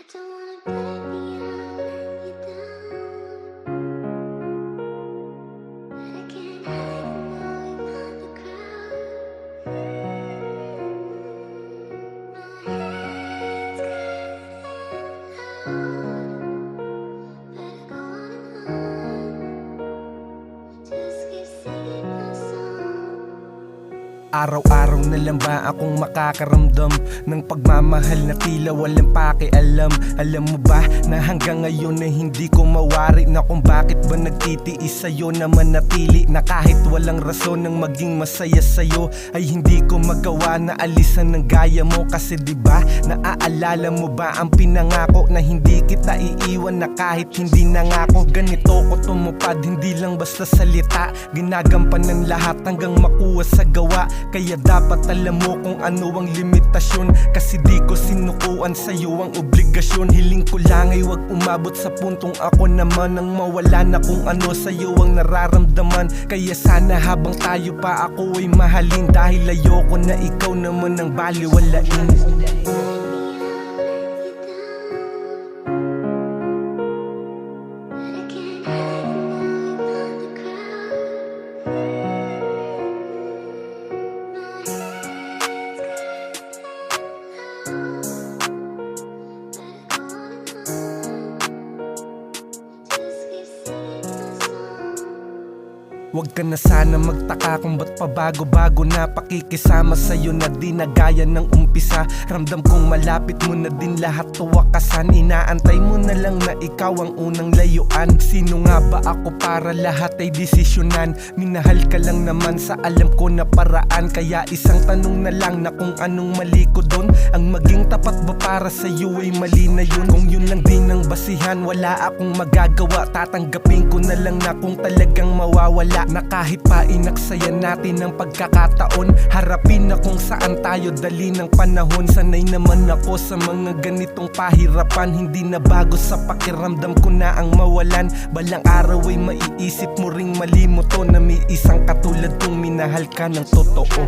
I don't wanna let you down, but I can't hide knowing not the crowd. My head's getting loud, but I go on, just keep singing my song. Araw-araw na lang ba akong makakaramdam ng pagmamahal na tila walang pakialam? Alam mo ba na hanggang ngayon na hindi ko mawari na kung bakit ba nagtitiis sa'yo na manatili, na kahit walang rason ng maging masaya sa'yo ay hindi ko magawa na alisan ng gaya mo. Kasi diba naaalala mo ba ang pinangako na hindi kita iiwan, na kahit hindi nangako ganito ko tumupad, hindi lang basta salita, ginagampanan lahat hanggang makuha sa gawa. Kaya dapat alam mo kung ano ang limitasyon, kasi di ko sinukuan sa'yo ang obligasyon. Hiling ko lang ay wag umabot sa puntong ako naman ang mawala na kung ano sa'yo ang nararamdaman. Kaya sana habang tayo pa ako ay mahalin, dahil ayoko na ikaw naman ang baliwalain. Huwag ka na sana magtaka kung ba't pabago-bago na pakikisama sa'yo na di na gaya ng umpisa. Ramdam kong malapit mo na din lahat tuwakasan, inaantay mo na lang na ikaw ang unang layuan. Sino nga ba ako para lahat ay desisyonan? Minahal ka lang naman sa alam ko na paraan, kaya isang tanong na lang na kung anong mali ko doon. Ang maging tapat ba para sa'yo ay mali na yun? Kung yun lang din ang basihan, wala akong magagawa. Tatanggapin ko na lang na kung talagang mawawala, na kahit pa inaksayan natin ang pagkakataon, harapin na kung saan tayo dali ng panahon. Sanay naman ako sa mga ganitong pahirapan, hindi na bago sa pakiramdam ko na ang mawalan. Balang araw ay maiisip mo ring mali mo to, na may isang katulad kong minahal ka ng totoo.